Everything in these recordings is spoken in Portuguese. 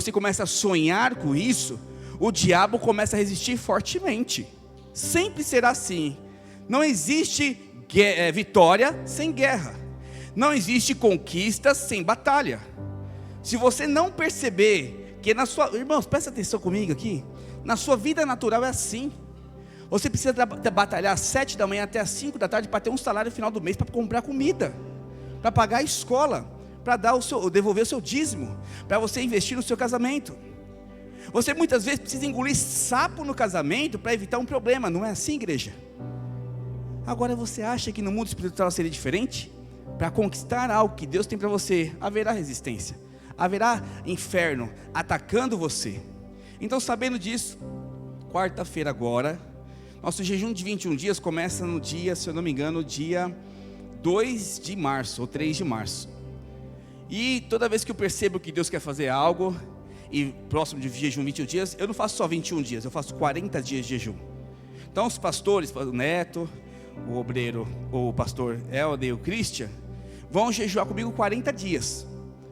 você começa a sonhar com isso, o diabo começa a resistir fortemente. Sempre será assim. Não existe vitória sem guerra. Não existe conquista sem batalha. Se você não perceber que na sua... Irmãos, presta atenção comigo aqui. Na sua vida natural é assim. Você precisa batalhar às 7 da manhã até às 5 da tarde para ter um salário no final do mês, para comprar comida, para pagar a escola, para devolver o seu dízimo, para você investir no seu casamento. Você muitas vezes precisa engolir sapo no casamento para evitar um problema. Não é assim, igreja? Agora você acha que no mundo espiritual seria diferente? Para conquistar algo que Deus tem para você, haverá resistência, haverá inferno atacando você. Então, sabendo disso, quarta-feira agora, nosso jejum de 21 dias começa no dia, se eu não me engano, dia 2 de março ou 3 de março. E toda vez que eu percebo que Deus quer fazer algo, e próximo de jejum 21 dias, eu não faço só 21 dias, eu faço 40 dias de jejum. Então os pastores, o Neto, o obreiro, o pastor Helder e o Christian, vão jejuar comigo 40 dias.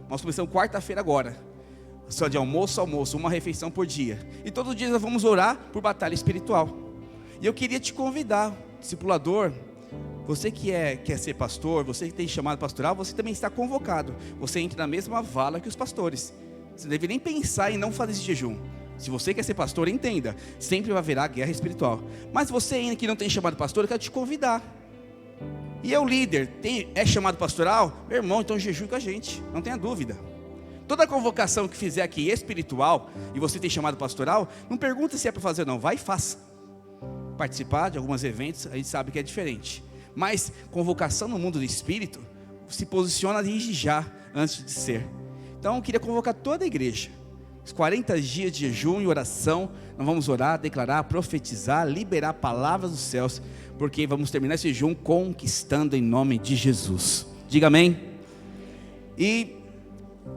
Nós começamos quarta-feira agora, só de almoço a almoço, uma refeição por dia. E todos os dias nós vamos orar por batalha espiritual. E eu queria te convidar, discipulador, você que quer ser pastor, você que tem chamado pastoral, você também está convocado. Você entra na mesma vala que os pastores. Você não deve nem pensar em não fazer esse jejum. Se você quer ser pastor, entenda, sempre haverá guerra espiritual. Mas você ainda que não tem chamado pastor, eu quero te convidar. E eu, líder, é chamado pastoral? Meu irmão, então jejum com a gente, não tenha dúvida. Toda convocação que fizer aqui espiritual, e você tem chamado pastoral, não pergunta se é para fazer ou não, vai e faça. Participar de alguns eventos, a gente sabe que é diferente. Mas convocação no mundo do espírito, se posiciona desde já, antes de ser. Então eu queria convocar toda a igreja. Os 40 dias de jejum e oração, nós vamos orar, declarar, profetizar, liberar palavras dos céus, porque vamos terminar esse jejum conquistando em nome de Jesus. Diga amém. E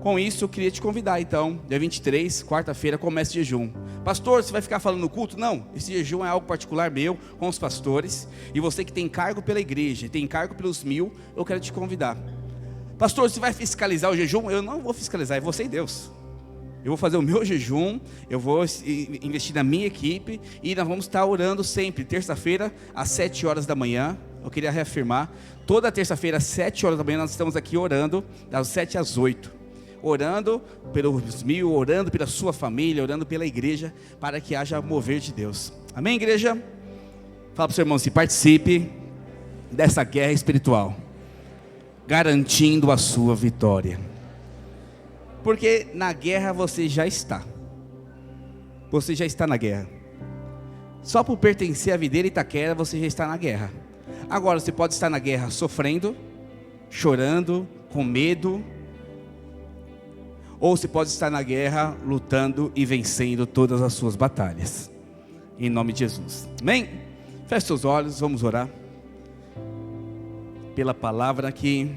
com isso eu queria te convidar então, dia 23, quarta-feira, começa o jejum. Pastor, você vai ficar falando no culto? Não, esse jejum é algo particular meu, com os pastores. E você que tem cargo pela igreja, tem cargo pelos 1000, eu quero te convidar. Pastor, você vai fiscalizar o jejum? Eu não vou fiscalizar, é você e Deus. Eu vou fazer o meu jejum, eu vou investir na minha equipe, e nós vamos estar orando sempre, terça-feira, às 7 horas da manhã. Eu queria reafirmar, toda terça-feira, às 7 horas da manhã, nós estamos aqui orando, das 7 às 8. Orando pelos 1000, orando pela sua família, orando pela igreja, para que haja mover de Deus. Amém, igreja? Fala para o seu irmão, se participe dessa guerra espiritual, garantindo a sua vitória. Porque na guerra você já está. Você já está na guerra. Só por pertencer à videira Itaquera, você já está na guerra. Agora você pode estar na guerra sofrendo, chorando, com medo, ou você pode estar na guerra lutando e vencendo todas as suas batalhas. Em nome de Jesus. Amém? Feche seus olhos, vamos orar. Pela palavra que...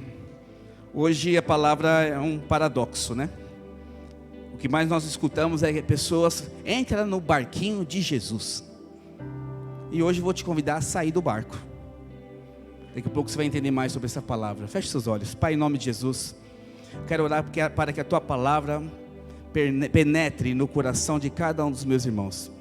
Hoje a palavra é um paradoxo, né? O que mais nós escutamos é que pessoas entram no barquinho de Jesus. E hoje eu vou te convidar a sair do barco. Daqui a pouco você vai entender mais sobre essa palavra. Feche seus olhos. Pai, em nome de Jesus, quero orar para que a tua palavra penetre no coração de cada um dos meus irmãos.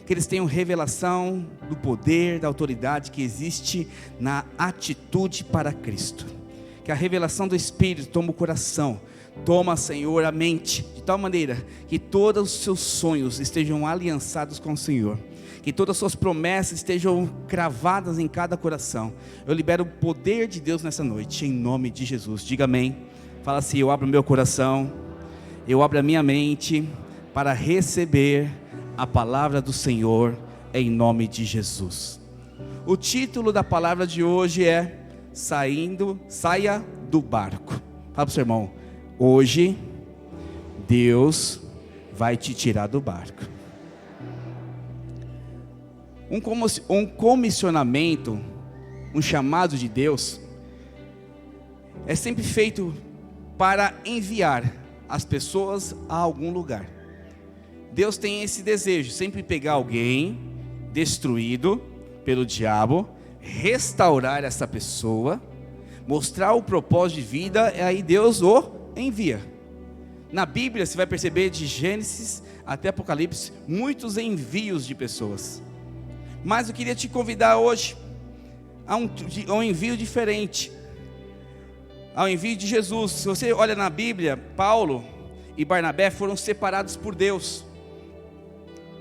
Que eles tenham revelação do poder, da autoridade que existe na atitude para Cristo. Que a revelação do Espírito toma o coração, toma, Senhor, a mente, de tal maneira que todos os seus sonhos estejam aliançados com o Senhor. Que todas as suas promessas estejam cravadas em cada coração. Eu libero o poder de Deus nessa noite, em nome de Jesus. Diga amém. Fala assim: eu abro meu coração, eu abro a minha mente para receber a palavra do Senhor, em nome de Jesus. O título da palavra de hoje é saia do barco. Fala para o seu irmão: hoje Deus vai te tirar do barco. Um comissionamento, um chamado de Deus é sempre feito para enviar as pessoas a algum lugar. Deus tem esse desejo, sempre pegar alguém destruído pelo diabo, restaurar essa pessoa, mostrar o propósito de vida, e aí Deus o envia. Na Bíblia você vai perceber, de Gênesis até Apocalipse, muitos envios de pessoas. Mas eu queria te convidar hoje a um envio diferente, ao envio de Jesus. Se você olha na Bíblia, Paulo e Barnabé foram separados por Deus,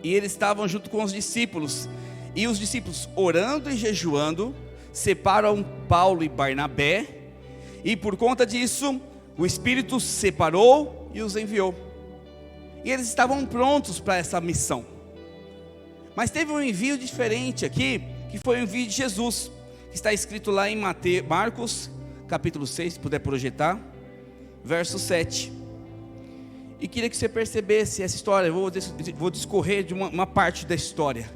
e eles estavam junto com os discípulos, e os discípulos, orando e jejuando, separam Paulo e Barnabé, e por conta disso o Espírito separou e os enviou, e eles estavam prontos para essa missão. Mas teve um envio diferente aqui, que foi o envio de Jesus, que está escrito lá em Marcos capítulo 6, se puder projetar, verso 7. E queria que você percebesse essa história. Eu vou discorrer de uma parte da história,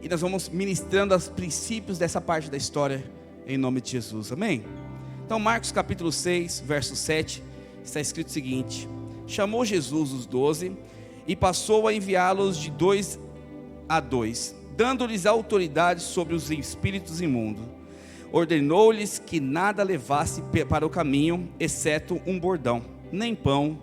e nós vamos ministrando os princípios dessa parte da história, em nome de Jesus, amém? Então Marcos capítulo 6, verso 7, está escrito o seguinte: chamou Jesus os 12, e passou a enviá-los de 2 a 2, dando-lhes autoridade sobre os espíritos imundos. Ordenou-lhes que nada levasse para o caminho, exceto um bordão, nem pão,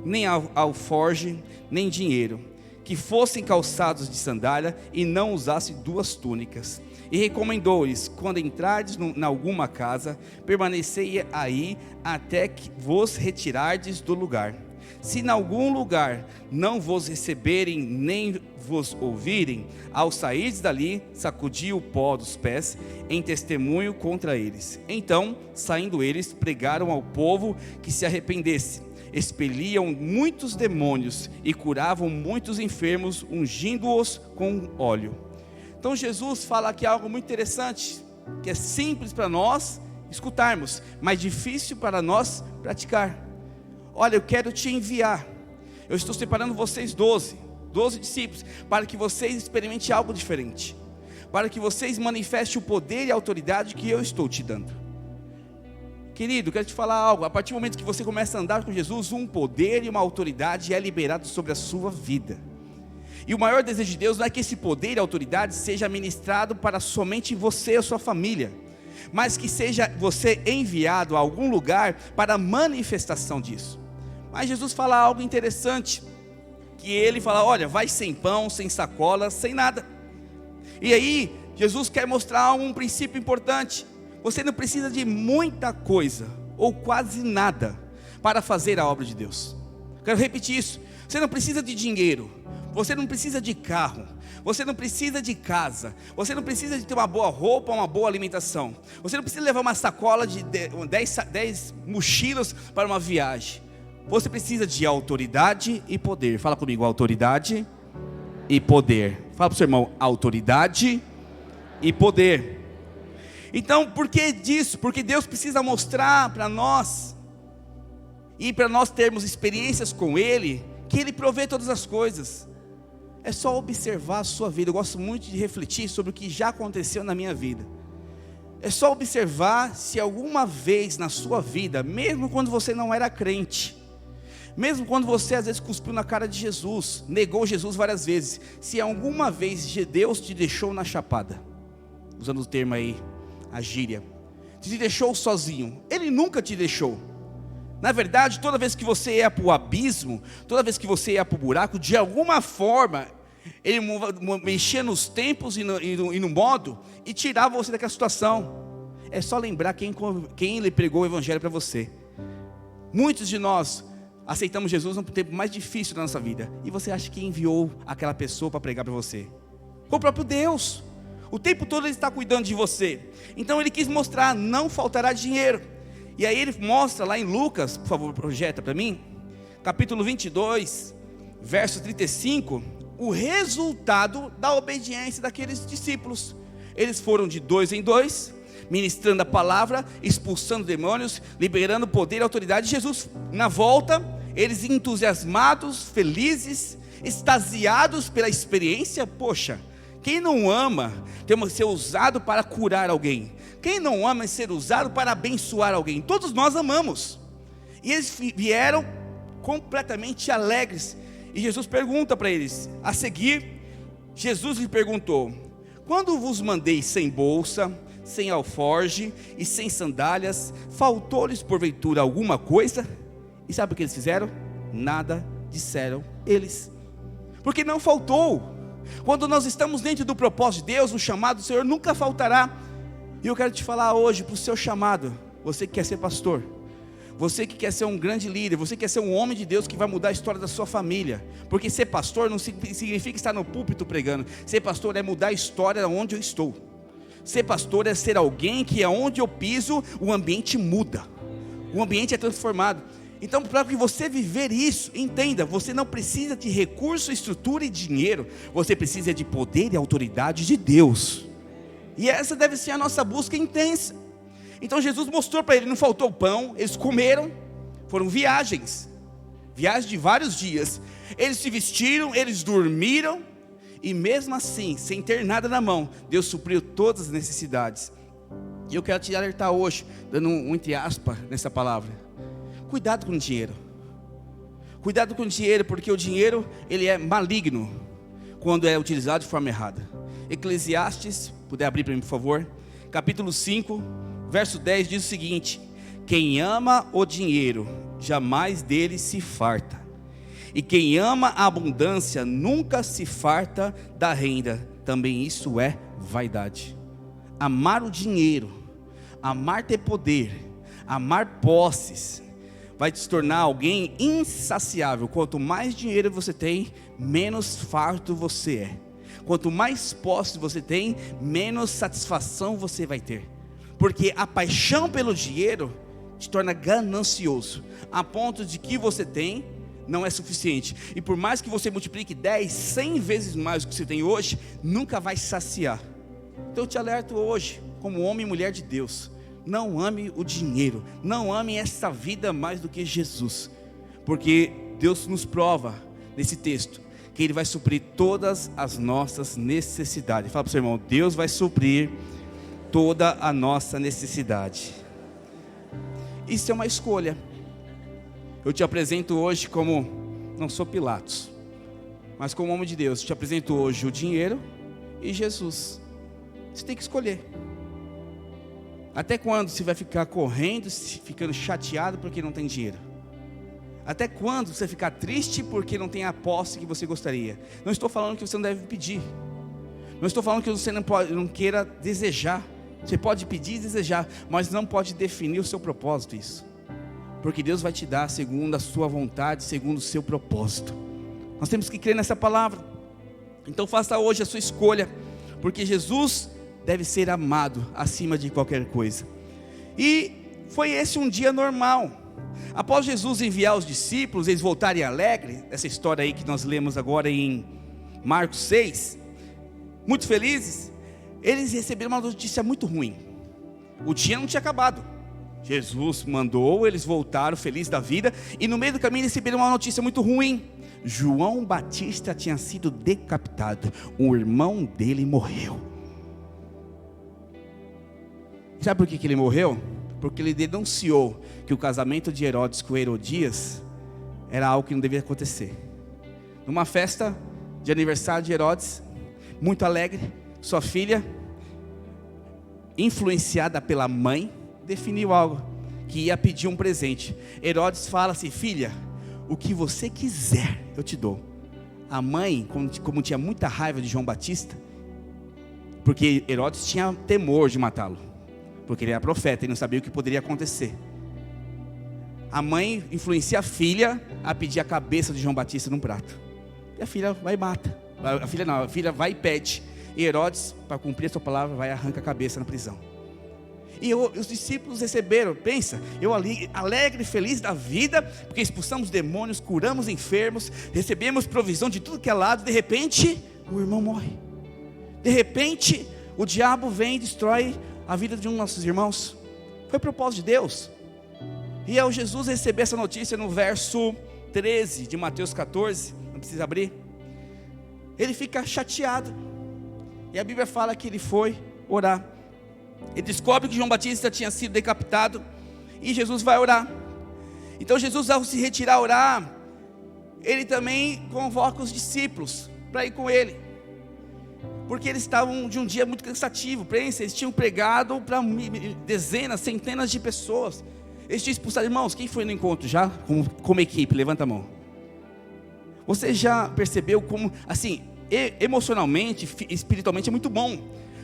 nem alforge, nem dinheiro, que fossem calçados de sandália, e não usassem 2 túnicas. E recomendou-lhes: quando entrardes em alguma casa, permanecei aí até que vos retirardes do lugar. Se em algum lugar não vos receberem, nem vos ouvirem, ao sairdes dali, sacudi o pó dos pés, em testemunho contra eles. Então, saindo eles, pregaram ao povo que se arrependesse. Expeliam muitos demônios e curavam muitos enfermos, ungindo-os com óleo. Então Jesus fala aqui algo muito interessante, que é simples para nós escutarmos, mas difícil para nós praticar. Olha, eu quero te enviar, eu estou separando vocês 12 discípulos, para que vocês experimentem algo diferente, para que vocês manifestem o poder e a autoridade que eu estou te dando. Querido, quero te falar algo. A partir do momento que você começa a andar com Jesus, um poder e uma autoridade é liberado sobre a sua vida. E o maior desejo de Deus não é que esse poder e autoridade seja ministrado para somente você e a sua família, mas que seja você enviado a algum lugar para a manifestação disso. Mas Jesus fala algo interessante, que ele fala: olha, vai sem pão, sem sacola, sem nada. E aí Jesus quer mostrar um princípio importante. Você não precisa de muita coisa, ou quase nada, para fazer a obra de Deus. Quero repetir isso. Você não precisa de dinheiro, você não precisa de carro, você não precisa de casa, você não precisa de ter uma boa roupa, uma boa alimentação, você não precisa levar uma sacola de 10 mochilas para uma viagem. Você precisa de autoridade e poder. Fala comigo: autoridade e poder. Fala para o seu irmão: autoridade e poder. Então, por que disso? Porque Deus precisa mostrar para nós, e para nós termos experiências com Ele, que Ele provê todas as coisas. É só observar a sua vida. Eu gosto muito de refletir sobre o que já aconteceu na minha vida. É só observar se alguma vez na sua vida, mesmo quando você não era crente, mesmo quando você às vezes cuspiu na cara de Jesus, negou Jesus várias vezes, se alguma vez Deus te deixou na chapada, usando o termo aí, a gíria, te deixou sozinho. Ele nunca te deixou. Na verdade, toda vez que você ia para o abismo, toda vez que você ia para o buraco, de alguma forma Ele mexia nos tempos e no modo, e tirava você daquela situação. É só lembrar quem Ele pregou o evangelho para você. Muitos de nós aceitamos Jesus no tempo mais difícil da nossa vida, e você acha que enviou aquela pessoa para pregar para você? Foi o próprio Deus. O tempo todo Ele está cuidando de você. Então Ele quis mostrar: não faltará dinheiro. E aí Ele mostra lá em Lucas, por favor, projeta para mim, capítulo 22, verso 35, o resultado da obediência daqueles discípulos. Eles foram de 2 em 2, ministrando a palavra, expulsando demônios, liberando poder e autoridade. Jesus, na volta, eles entusiasmados, felizes, extasiados pela experiência. Poxa, quem não ama ser usado para curar alguém? Quem não ama ser usado para abençoar alguém? Todos nós amamos. E eles vieram completamente alegres. E Jesus pergunta para eles, a seguir, Jesus lhe perguntou: quando vos mandei sem bolsa, sem alforge e sem sandálias, faltou-lhes porventura alguma coisa? E sabe o que eles fizeram? nada disseram eles. Porque não faltou. Quando nós estamos dentro do propósito de Deus, o chamado do Senhor nunca faltará. E eu quero te falar hoje, para o seu chamado, você que quer ser pastor, você que quer ser um grande líder, você que quer ser um homem de Deus que vai mudar a história da sua família. Porque ser pastor não significa estar no púlpito pregando. Ser pastor é mudar a história onde eu estou. Ser pastor é ser alguém que aonde eu piso, o ambiente muda. O ambiente é transformado. Então, para que você viver isso, entenda, você não precisa de recurso, estrutura e dinheiro. Você precisa de poder e autoridade de Deus. E essa deve ser a nossa busca intensa. Então Jesus mostrou para ele, não faltou pão, eles comeram, foram viagens de vários dias. Eles se vestiram, eles dormiram, e mesmo assim, sem ter nada na mão, Deus supriu todas as necessidades. E eu quero te alertar hoje, dando um entre aspas nessa palavra: cuidado com o dinheiro. Cuidado com o dinheiro, porque o dinheiro, ele é maligno quando é utilizado de forma errada. Eclesiastes, puder abrir para mim por favor, capítulo 5, verso 10 diz o seguinte: quem ama o dinheiro, jamais dele se farta, e quem ama a abundância, nunca se farta da renda. Também isso é vaidade. Amar o dinheiro, amar ter poder, amar posses, vai te tornar alguém insaciável. Quanto mais dinheiro você tem, menos farto você é. Quanto mais posse você tem, menos satisfação você vai ter. Porque a paixão pelo dinheiro te torna ganancioso, a ponto de que você tem não é suficiente. E por mais que você multiplique 10, 100 vezes mais do que você tem hoje, nunca vai saciar. Então eu te alerto hoje, como homem e mulher de Deus: não ame o dinheiro, não ame essa vida mais do que Jesus. Porque Deus nos prova nesse texto que Ele vai suprir todas as nossas necessidades. Fala para o seu irmão: Deus vai suprir toda a nossa necessidade. Isso é uma escolha. Eu te apresento hoje como, não sou Pilatos, mas como homem de Deus, te apresento hoje o dinheiro e Jesus. Você tem que escolher. Até quando você vai ficar correndo, ficando chateado porque não tem dinheiro? Até quando você ficar triste porque não tem a posse que você gostaria? Não estou falando que você não deve pedir. Não estou falando que você não queira desejar. Você pode pedir e desejar, mas não pode definir o seu propósito isso. Porque Deus vai te dar segundo a sua vontade, segundo o seu propósito. Nós temos que crer nessa palavra. Então faça hoje a sua escolha, porque Jesus deve ser amado acima de qualquer coisa. E foi esse um dia normal. Após Jesus enviar os discípulos, eles voltarem alegres, essa história aí que nós lemos agora em Marcos 6, muito felizes, eles receberam uma notícia muito ruim. O dia não tinha acabado. Jesus mandou, eles voltaram felizes da vida, e no meio do caminho receberam uma notícia muito ruim. João Batista tinha sido decapitado, um irmão dele morreu. Sabe por que ele morreu? Porque ele denunciou que o casamento de Herodes com Herodias era algo que não devia acontecer. Numa festa de aniversário de Herodes, muito alegre, sua filha, influenciada pela mãe, definiu algo, que ia pedir um presente. Herodes fala assim: filha, o que você quiser eu te dou. A mãe, como tinha muita raiva de João Batista, porque Herodes tinha temor de matá-lo, porque ele era profeta e não sabia o que poderia acontecer. A mãe influencia a filha a pedir a cabeça de João Batista num prato. E a filha vai e mata. A filha vai e pede. E Herodes, para cumprir a sua palavra, vai e arranca a cabeça na prisão. E os discípulos receberam, pensa, eu ali, alegre e feliz da vida, porque expulsamos demônios, curamos enfermos, recebemos provisão de tudo que é lado. De repente, o irmão morre. De repente, o diabo vem e destrói a vida de um dos nossos irmãos. Foi propósito de Deus. E ao Jesus receber essa notícia no verso 13 de Mateus 14, não precisa abrir, ele fica chateado. E a Bíblia fala que ele foi orar. Ele descobre que João Batista tinha sido decapitado, e Jesus vai orar. Então Jesus, ao se retirar a orar, ele também convoca os discípulos para ir com ele, porque eles estavam de um dia muito cansativo. Pensa, eles tinham pregado para dezenas, centenas de pessoas. Eles tinham expulsado. Irmãos, quem foi no encontro já como equipe? Levanta a mão. Você já percebeu como, assim, emocionalmente, espiritualmente é muito bom,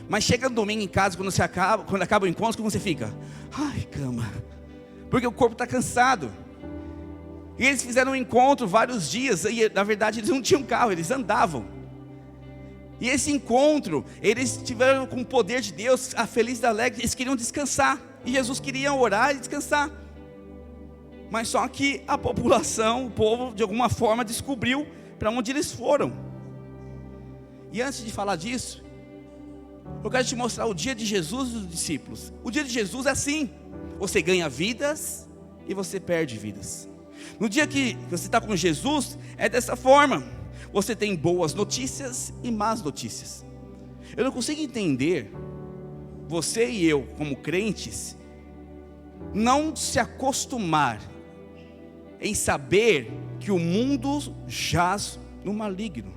mas chega no domingo em casa, quando acaba o encontro, como você fica? Ai, cama, porque o corpo está cansado. E eles fizeram um encontro vários dias, e na verdade eles não tinham carro, eles andavam. E esse encontro, eles tiveram com o poder de Deus, a feliz e alegre, eles queriam descansar, e Jesus queria orar e descansar. Mas só que a população, o povo, de alguma forma descobriu para onde eles foram. E antes de falar disso, eu quero te mostrar o dia de Jesus e dos discípulos. O dia de Jesus é assim: você ganha vidas e você perde vidas. No dia que você está com Jesus, é dessa forma: você tem boas notícias e más notícias. Eu não consigo entender você e eu, como crentes, não se acostumar em saber que o mundo jaz no maligno.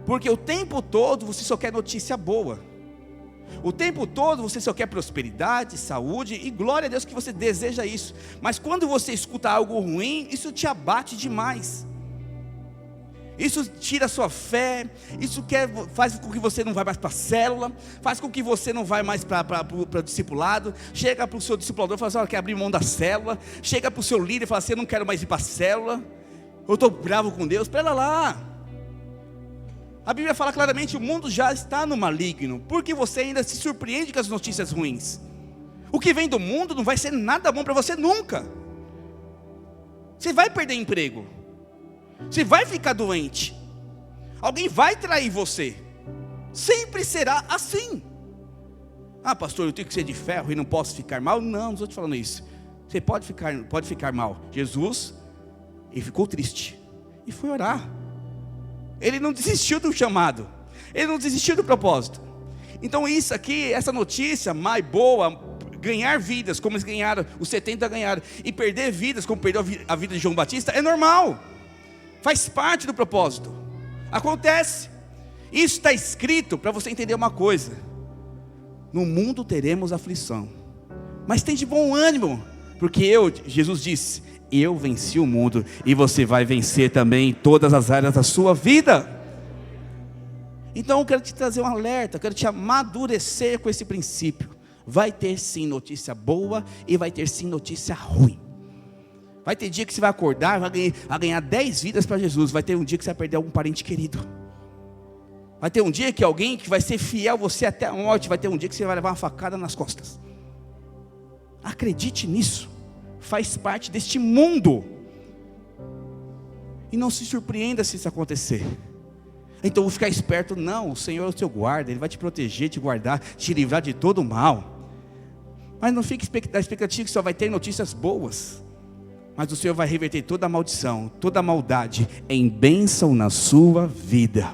Porque o tempo todo você só quer notícia boa. O tempo todo você só quer prosperidade, saúde, e glória a Deus que você deseja isso. Mas quando você escuta algo ruim, isso te abate demais. Isso tira a sua fé, isso faz com que você não vá mais para a célula, faz com que você não vá mais para o discipulado. Chega para o seu discipulador e fala assim: olha, quer abrir mão da célula. Chega para o seu líder e fala assim: eu não quero mais ir para a célula, eu estou bravo com Deus. Espera lá, a Bíblia fala claramente: o mundo já está no maligno. Porque você ainda se surpreende com as notícias ruins? O que vem do mundo não vai ser nada bom para você nunca. Você vai perder emprego, você vai ficar doente, alguém vai trair você. Sempre será assim. Ah, pastor, eu tenho que ser de ferro e não posso ficar mal. Não estou te falando isso. Você pode ficar mal. Jesus, ele ficou triste e foi orar. Ele não desistiu do chamado, ele não desistiu do propósito. Então isso aqui, essa notícia mais boa, ganhar vidas como eles ganharam, os 70 ganharam, e perder vidas como perdeu a vida de João Batista, é normal. Faz parte do propósito. Acontece. Isso está escrito para você entender uma coisa: no mundo teremos aflição, mas tem de bom ânimo, porque Jesus disse: eu venci o mundo, e você vai vencer também em todas as áreas da sua vida. Então eu quero te trazer um alerta, eu quero te amadurecer com esse princípio. Vai ter sim notícia boa, e vai ter sim notícia ruim. Vai ter dia que você vai acordar, vai ganhar 10 vidas para Jesus. Vai ter um dia que você vai perder algum parente querido. Vai ter um dia que alguém que vai ser fiel a você até a morte. Vai ter um dia que você vai levar uma facada nas costas. Acredite nisso. Faz parte deste mundo. E não se surpreenda se isso acontecer. Então vou ficar esperto. Não, o Senhor é o seu guarda. Ele vai te proteger, te guardar, te livrar de todo o mal. Mas não fique na expectativa que só vai ter notícias boas. Mas o Senhor vai reverter toda a maldição, toda a maldade em bênção na sua vida.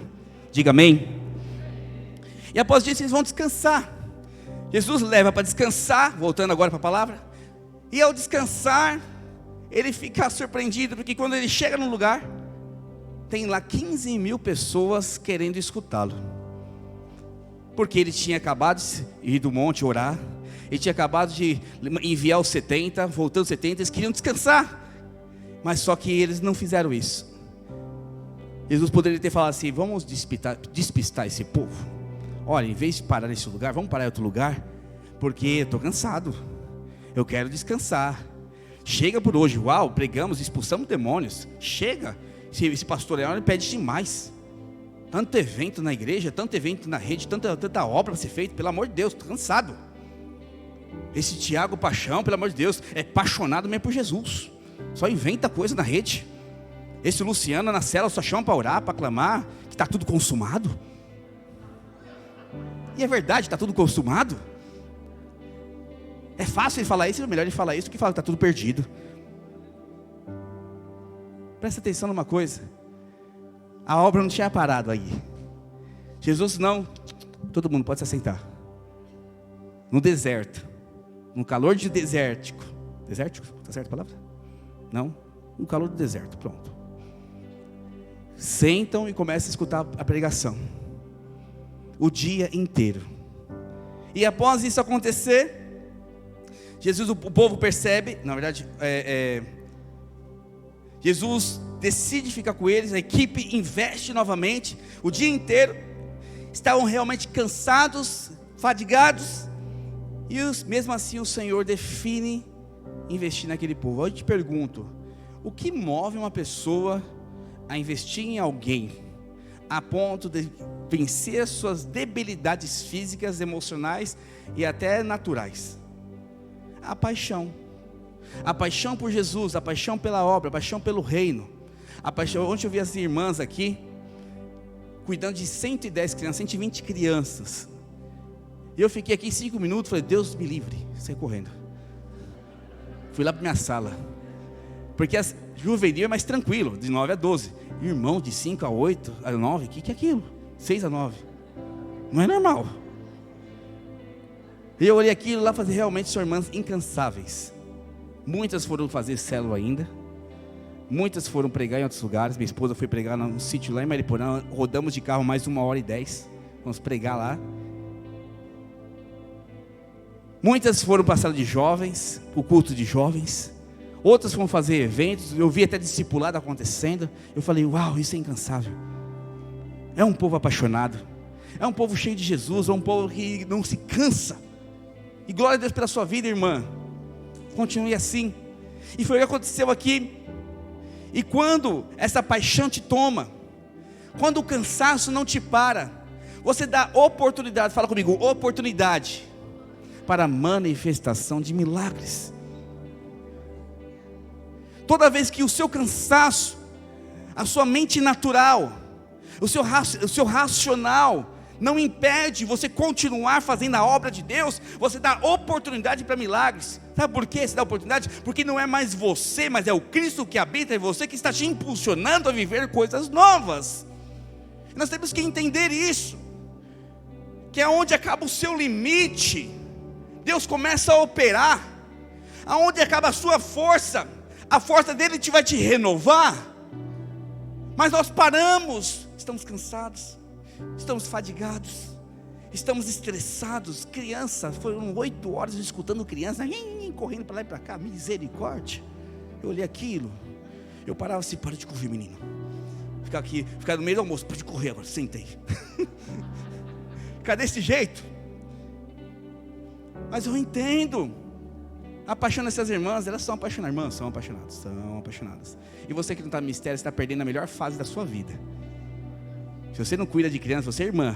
Diga amém. E após isso eles vão descansar. Jesus leva para descansar, voltando agora para a palavra. E ao descansar, ele fica surpreendido, porque quando ele chega no lugar, tem lá 15 mil pessoas querendo escutá-lo. Porque ele tinha acabado de ir do monte orar. Ele tinha acabado de enviar os 70, voltando os 70, eles queriam descansar. Mas só que eles não fizeram isso. Jesus poderia ter falado assim: vamos despistar esse povo. Olha, em vez de parar nesse lugar, vamos parar em outro lugar, porque eu estou cansado, eu quero descansar. Chega por hoje, uau, pregamos, expulsamos demônios. Chega, esse pastor Leão, ele pede demais. Tanto evento na igreja, tanto evento na rede, tanta obra para ser feita, pelo amor de Deus, estou cansado. Esse Tiago Paixão, pelo amor de Deus, é apaixonado mesmo por Jesus, só inventa coisa na rede. Esse Luciano na cela só chama para orar, para clamar, que está tudo consumado. E é verdade, está tudo consumado. É fácil ele falar isso, é melhor ele falar isso do que falar que está tudo perdido. Presta atenção numa coisa: a obra não tinha parado aí. Jesus não, todo mundo pode se assentar. No deserto, no calor de desértico. Desértico? Está certa a palavra? Não? No calor do deserto, pronto. Sentam e começam a escutar a pregação o dia inteiro. E após isso acontecer, Jesus, o povo percebe, na verdade, Jesus decide ficar com eles, a equipe investe novamente, o dia inteiro, estavam realmente cansados, fadigados, e mesmo assim o Senhor define investir naquele povo. Eu te pergunto, o que move uma pessoa a investir em alguém, a ponto de vencer as suas debilidades físicas, emocionais e até naturais? A paixão por Jesus, a paixão pela obra, a paixão pelo reino, a paixão. Ontem eu vi as irmãs aqui, cuidando de 110 crianças, 120 crianças, e eu fiquei aqui 5 minutos, falei, Deus me livre, saí correndo, fui lá para minha sala, porque as juvenil é mais tranquilo, de 9 a 12, irmão de 5 a 8, a 9, o que é aquilo? 6 a 9, não é normal. E eu olhei aquilo lá, fazer realmente são irmãs incansáveis. Muitas foram fazer célula ainda, muitas foram pregar em outros lugares. Minha esposa foi pregar num sítio lá em Mariporã, rodamos de carro mais 1h10, vamos pregar lá. Muitas foram para a sala de jovens, o culto de jovens. Outras foram fazer eventos, eu vi até discipulado acontecendo. Eu falei, uau, isso é incansável. É um povo apaixonado, é um povo cheio de Jesus, é um povo que não se cansa. E glória a Deus pela sua vida, irmã, continue assim. E foi o que aconteceu aqui. E quando essa paixão te toma, quando o cansaço não te para, você dá oportunidade, fala comigo, oportunidade para a manifestação de milagres. Toda vez que o seu cansaço, a sua mente natural, o seu racional não impede você continuar fazendo a obra de Deus, você dá oportunidade para milagres. Sabe por que você dá oportunidade? Porque não é mais você, mas é o Cristo que habita em você, que está te impulsionando a viver coisas novas. Nós temos que entender isso, que é onde acaba o seu limite, Deus começa a operar. Aonde acaba a sua força, a força dele vai te renovar. Mas nós paramos, estamos cansados, estamos fadigados, estamos estressados. Criança, foram 8 horas escutando criança correndo para lá e para cá, misericórdia. Eu olhei aquilo, eu parava assim, para de correr, menino. Ficar no meio do almoço, para de correr agora, sentei. Ficar desse jeito. Mas eu entendo, apaixona essas irmãs, elas são apaixonadas, irmãs, são apaixonadas. E você que não está no mistério, você está perdendo a melhor fase da sua vida. Se você não cuida de criança, você é irmã,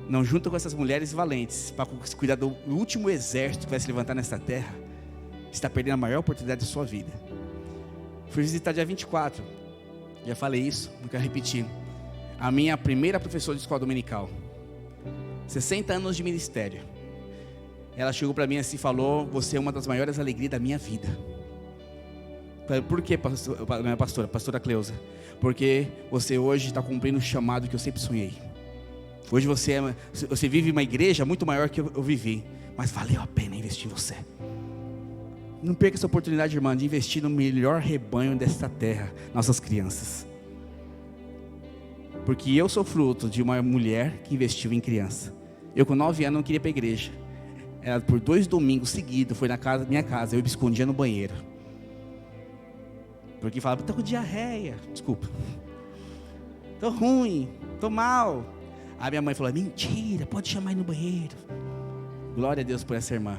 não junta com essas mulheres valentes, para cuidar do último exército que vai se levantar nessa terra, você está perdendo a maior oportunidade da sua vida. Fui visitar dia 24, já falei isso, não quero repetir, a minha primeira professora de escola dominical, 60 anos de ministério. Ela chegou para mim assim e falou, você é uma das maiores alegrias da minha vida. Falei, por que, minha pastora Cleusa? Porque você hoje está cumprindo o chamado que eu sempre sonhei. Hoje você vive uma igreja muito maior que eu vivi, mas valeu a pena investir em você. Não perca essa oportunidade, irmã, de investir no melhor rebanho desta terra, nossas crianças. Porque eu sou fruto de uma mulher que investiu em criança. Eu com 9 anos não queria ir para a igreja. Ela por 2 domingos seguidos foi na minha casa, eu me escondia no banheiro. Porque falava, estou com diarreia, desculpa, estou ruim, estou mal. Aí minha mãe falou, mentira, pode chamar aí no banheiro. Glória a Deus por essa irmã.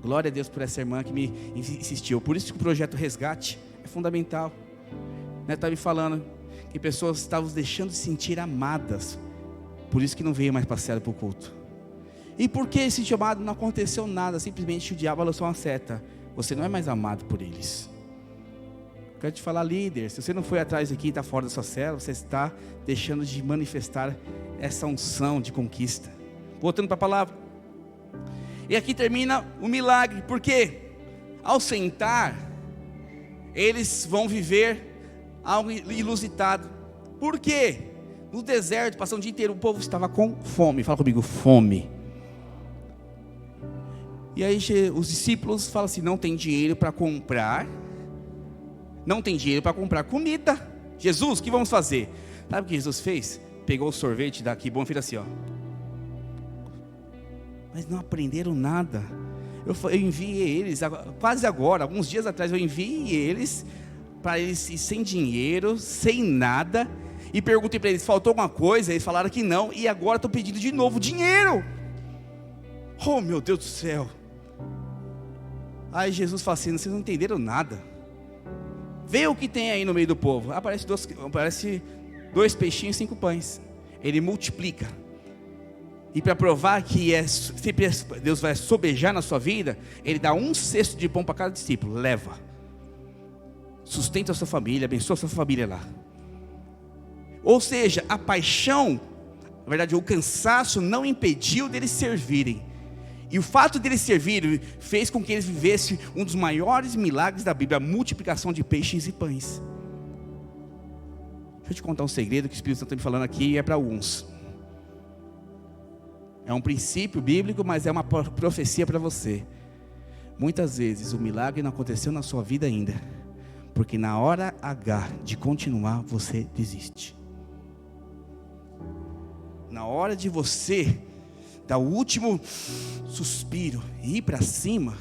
Glória a Deus por essa irmã que me insistiu. Por isso que o projeto Resgate é fundamental. Estava me falando que pessoas estavam deixando de se sentir amadas. Por isso que não veio mais para o culto. E por que esse chamado não aconteceu nada? Simplesmente o diabo lançou uma seta. Você não é mais amado por eles. Quero te falar, líder, se você não foi atrás aqui e está fora da sua célula, você está deixando de manifestar essa unção de conquista. Voltando para a palavra. E aqui termina o milagre, porque ao sentar, eles vão viver algo ilusitado. Por quê? No deserto, passando o dia inteiro, o povo estava com fome. Fala comigo, fome. E aí os discípulos falam assim, não tem dinheiro para comprar. Não tem dinheiro para comprar comida. Jesus, o que vamos fazer? Sabe o que Jesus fez? Pegou o sorvete daqui, bom, fez assim, ó. Mas não aprenderam nada. Eu enviei eles, quase agora, alguns dias atrás, eu enviei eles para eles ir sem dinheiro, sem nada, e perguntei para eles, faltou alguma coisa? Eles falaram que não, e agora estão pedindo de novo dinheiro. Oh meu Deus do céu. Aí Jesus fala assim, vocês não entenderam nada. Vê o que tem aí no meio do povo. Aparece 2 peixinhos e 5 pães. Ele multiplica. E para provar que sempre Deus vai sobejar na sua vida, Ele dá 1/6 de pão para cada discípulo. Leva. Sustenta a sua família, abençoa a sua família lá. Ou seja, a paixão, na verdade o cansaço não impediu deles servirem. E o fato deles servirem fez com que eles vivessem um dos maiores milagres da Bíblia, a multiplicação de peixes e pães. Deixa eu te contar um segredo que o Espírito Santo está me falando aqui e é para alguns. É um princípio bíblico, mas é uma profecia para você. Muitas vezes o milagre não aconteceu na sua vida ainda, porque na hora H de continuar, você desiste. Na hora de você dar o último suspiro e ir para cima,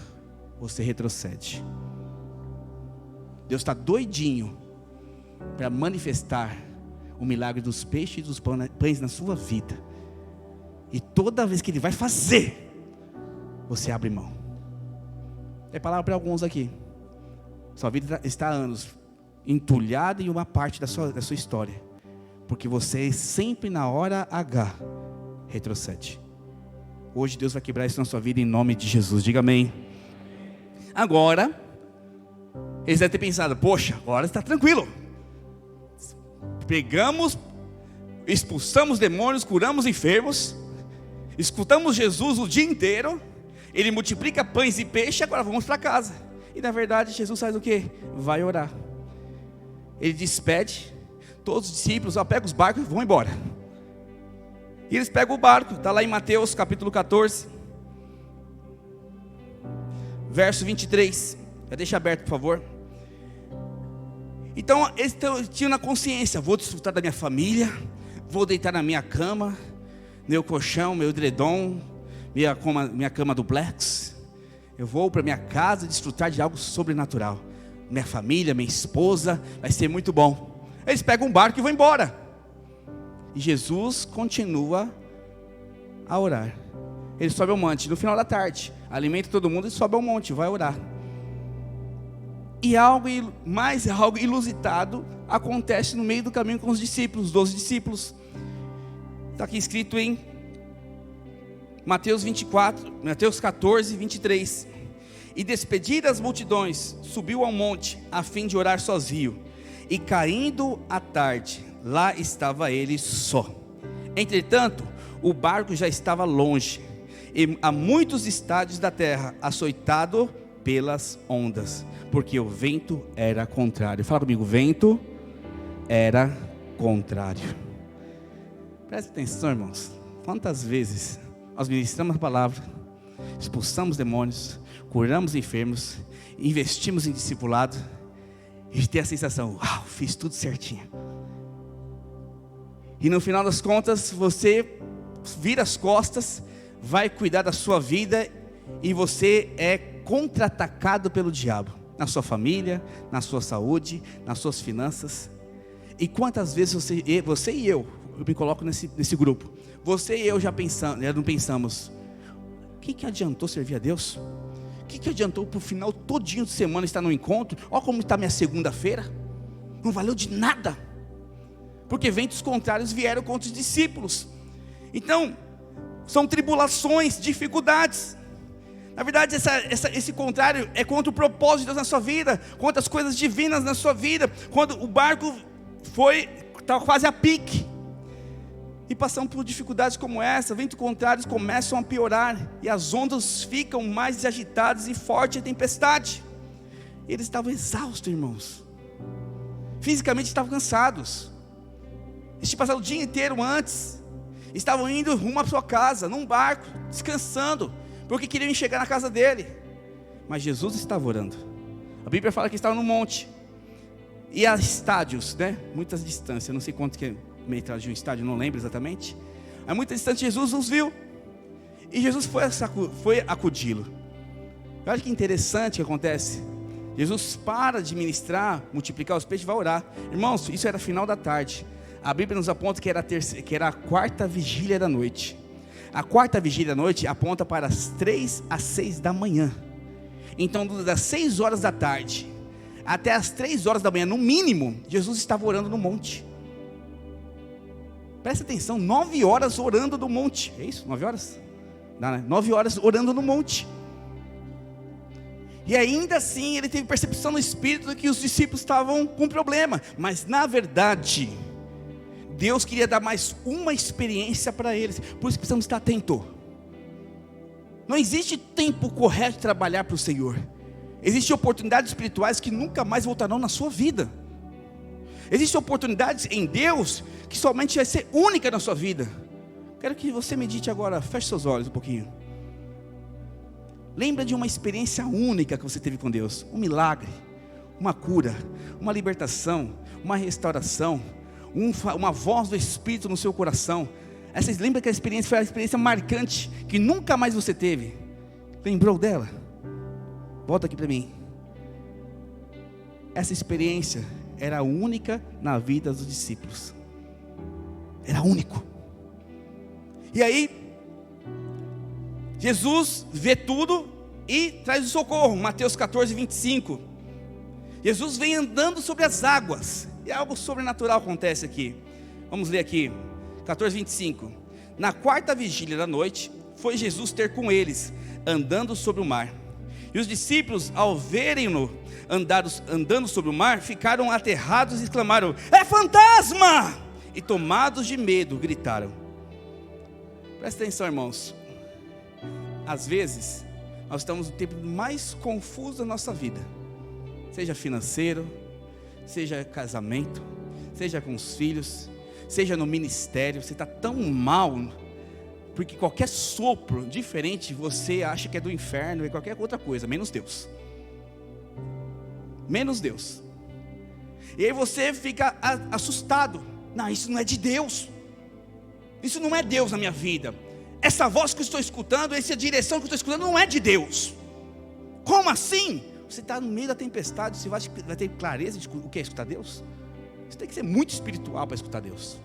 você retrocede. Deus está doidinho para manifestar o milagre dos peixes e dos pães na sua vida. E toda vez que Ele vai fazer, você abre mão. É palavra para alguns aqui. Sua vida está há anos entulhada em uma parte da sua história, porque você sempre na hora H retrocede. Hoje Deus vai quebrar isso na sua vida em nome de Jesus. Diga amém. Agora eles devem ter pensado, poxa, agora está tranquilo. Pregamos, expulsamos demônios, curamos enfermos, escutamos Jesus o dia inteiro, Ele multiplica pães e peixe, agora vamos para casa. E na verdade Jesus faz o quê? Vai orar. Ele despede todos os discípulos, pega os barcos e vão embora. E eles pegam o barco, está lá em Mateus capítulo 14, verso 23, já deixa aberto por favor. Então eles tinham na consciência, vou desfrutar da minha família, vou deitar na minha cama, meu colchão, meu edredom, minha cama duplex, eu vou para minha casa desfrutar de algo sobrenatural, minha família, minha esposa, vai ser muito bom. Eles pegam um barco e vão embora. E Jesus continua a orar. Ele sobe ao monte, no final da tarde, alimenta todo mundo e sobe ao monte, vai orar. E algo inusitado acontece no meio do caminho com os discípulos, os 12 discípulos. Está aqui escrito em Mateus 14, 23. E despedidas as multidões, subiu ao monte, a fim de orar sozinho. E caindo a tarde, lá estava ele só. Entretanto, o barco já estava longe, e a muitos estádios da terra, açoitado pelas ondas, porque o vento era contrário. Fala comigo, o vento era contrário. Presta atenção, irmãos. Quantas vezes nós ministramos a palavra, expulsamos demônios, curamos enfermos, investimos em discipulado, e tem a sensação, uau, fiz tudo certinho. E no final das contas, você vira as costas, vai cuidar da sua vida, e você é contra-atacado pelo diabo, na sua família, na sua saúde, nas suas finanças. E quantas vezes você e eu me coloco nesse grupo, você e eu já não pensamos, o que adiantou servir a Deus? O que adiantou para o final todinho de semana estar no encontro? Olha como está minha segunda-feira, não valeu de nada, porque ventos contrários vieram contra os discípulos. Então, são tribulações, dificuldades. Na verdade, esse contrário é contra o propósito de Deus na sua vida, contra as coisas divinas na sua vida. Quando o barco estava quase a pique, e passando por dificuldades como essa, ventos contrários começam a piorar, e as ondas ficam mais agitadas e forte a tempestade. Eles estavam exaustos, irmãos, fisicamente estavam cansados. Eles tinham passado o dia inteiro antes, estavam indo rumo à sua casa, num barco, descansando, porque queriam chegar na casa dele. Mas Jesus estava orando. A Bíblia fala que estava no monte, e há estádios, né? Muitas distâncias, não sei quanto que é metragem de um estádio, não lembro exatamente. A muita distância Jesus os viu, e Jesus foi acudi-lo. Olha que interessante que acontece. Jesus para de ministrar, multiplicar os peixes e vai orar. Irmãos, isso era final da tarde. A Bíblia nos aponta que era a quarta vigília da noite. A quarta vigília da noite aponta para as 3 às 6 da manhã. Então, das 6 horas da tarde até as 3 horas da manhã, no mínimo, Jesus estava orando no monte. Presta atenção, 9 horas orando no monte. É isso? 9 horas? Não, né? 9 horas orando no monte. E ainda assim, ele teve percepção no Espírito de que os discípulos estavam com problema. Mas na verdade, Deus queria dar mais uma experiência para eles. Por isso precisamos estar atentos. Não existe tempo correto de trabalhar para o Senhor. Existem oportunidades espirituais que nunca mais voltarão na sua vida. Existem oportunidades em Deus que somente vai ser única na sua vida. Quero que você medite agora, feche seus olhos um pouquinho. Lembra de uma experiência única que você teve com Deus. Um milagre, uma cura, uma libertação, uma restauração, uma voz do Espírito no seu coração. Lembra que a experiência foi uma experiência marcante, que nunca mais você teve? Lembrou dela? Volta aqui para mim. Essa experiência era única na vida dos discípulos. Era único. E aí, Jesus vê tudo e traz o socorro. Mateus 14, 25. Jesus vem andando sobre as águas. E algo sobrenatural acontece aqui. Vamos ler aqui. 14, 25. Na quarta vigília da noite, foi Jesus ter com eles, andando sobre o mar. E os discípulos, ao verem-no andando sobre o mar, ficaram aterrados e exclamaram: é fantasma! E tomados de medo, gritaram. Presta atenção, irmãos. Às vezes, nós estamos no tempo mais confuso da nossa vida. Seja financeiro, seja casamento, seja com os filhos, seja no ministério. Você está tão mal, porque qualquer sopro diferente você acha que é do inferno e qualquer outra coisa, menos Deus. Menos Deus. E aí você fica assustado. Não, isso não é de Deus. Isso não é Deus na minha vida. Essa voz que eu estou escutando, essa direção que eu estou escutando não é de Deus. Como assim? Você está no meio da tempestade, você vai ter clareza de o que é escutar Deus? Você tem que ser muito espiritual para escutar Deus.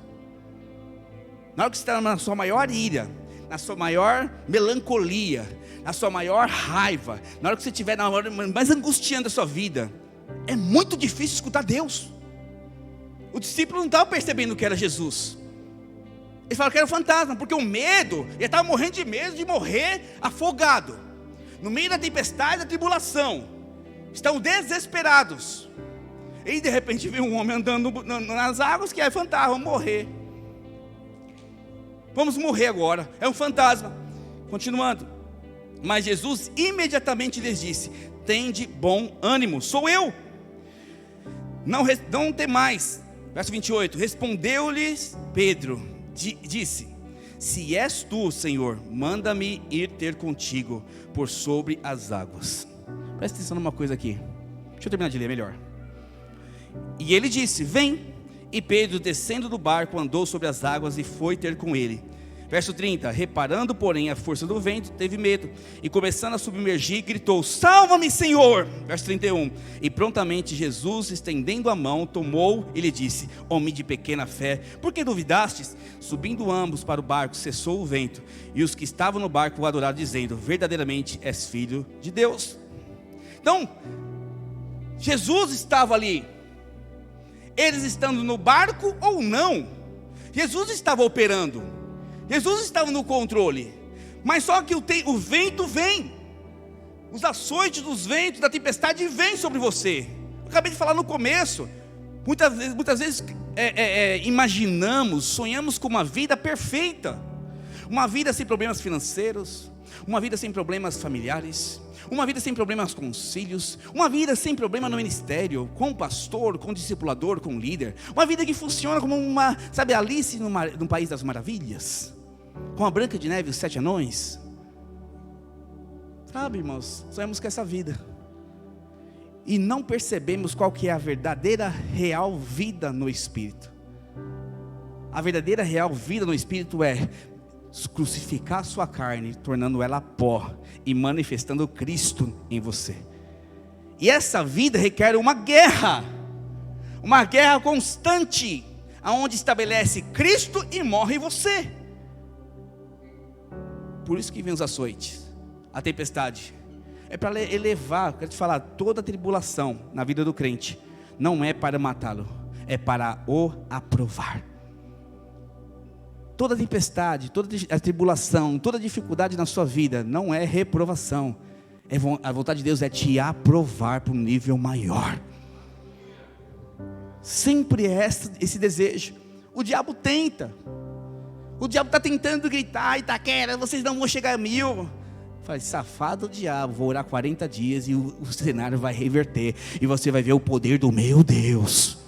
Na hora que você está na sua maior ira, na sua maior melancolia, na sua maior raiva, na hora que você estiver na hora mais angustiante da sua vida, é muito difícil escutar Deus. O discípulo não estava percebendo que era Jesus. Eles falaram que era um fantasma, porque o medo, ele estava morrendo de medo de morrer afogado, no meio da tempestade, da tribulação. Estão desesperados. E de repente vem um homem andando nas águas, que é fantasma, vamos morrer. Vamos morrer agora, é um fantasma. Continuando. Mas Jesus imediatamente lhes disse: tende bom ânimo, sou eu, não temais. Verso 28, respondeu-lhes Pedro, disse: se és tu, Senhor, manda-me ir ter contigo por sobre as águas. Presta atenção numa coisa aqui, deixa eu terminar de ler melhor. E ele disse: vem. E Pedro, descendo do barco, andou sobre as águas e foi ter com ele. Verso 30, reparando porém a força do vento, teve medo, e começando a submergir, gritou: salva-me, Senhor. Verso 31, e prontamente Jesus, estendendo a mão, tomou e lhe disse: homem de pequena fé, por que duvidastes? Subindo ambos para o barco, cessou o vento, e os que estavam no barco o adoraram, dizendo: verdadeiramente és filho de Deus. Então, Jesus estava ali, eles estando no barco ou não, Jesus estava operando, Jesus estava no controle. Mas só que o vento vem, os açoites dos ventos, da tempestade vêm sobre você. Eu acabei de falar no começo. Muitas vezes imaginamos, sonhamos com uma vida perfeita, uma vida sem problemas financeiros, uma vida sem problemas familiares, uma vida sem problemas com os filhos, uma vida sem problema no ministério, com o pastor, com o discipulador, com o líder, uma vida que funciona como uma, sabe, Alice no País das Maravilhas, com a Branca de Neve e os 7 anões. Sabe, irmãos, sonhamos com essa vida e não percebemos qual que é a verdadeira, real vida no Espírito. A verdadeira, real vida no Espírito é crucificar a sua carne, tornando ela pó e manifestando Cristo em você. E essa vida requer uma guerra constante, aonde estabelece Cristo e morre você. Por isso que vem os açoites, a tempestade. É para elevar, quero te falar, toda a tribulação na vida do crente não é para matá-lo, é para o aprovar. Toda tempestade, toda a tribulação, toda dificuldade na sua vida não é reprovação. A vontade de Deus é te aprovar para um nível maior. Sempre é esse desejo. O diabo tenta. O diabo está tentando gritar: Itaquera, vocês não vão chegar a 1000. Faz, safado diabo, vou orar 40 dias e o cenário vai reverter. E você vai ver o poder do meu Deus.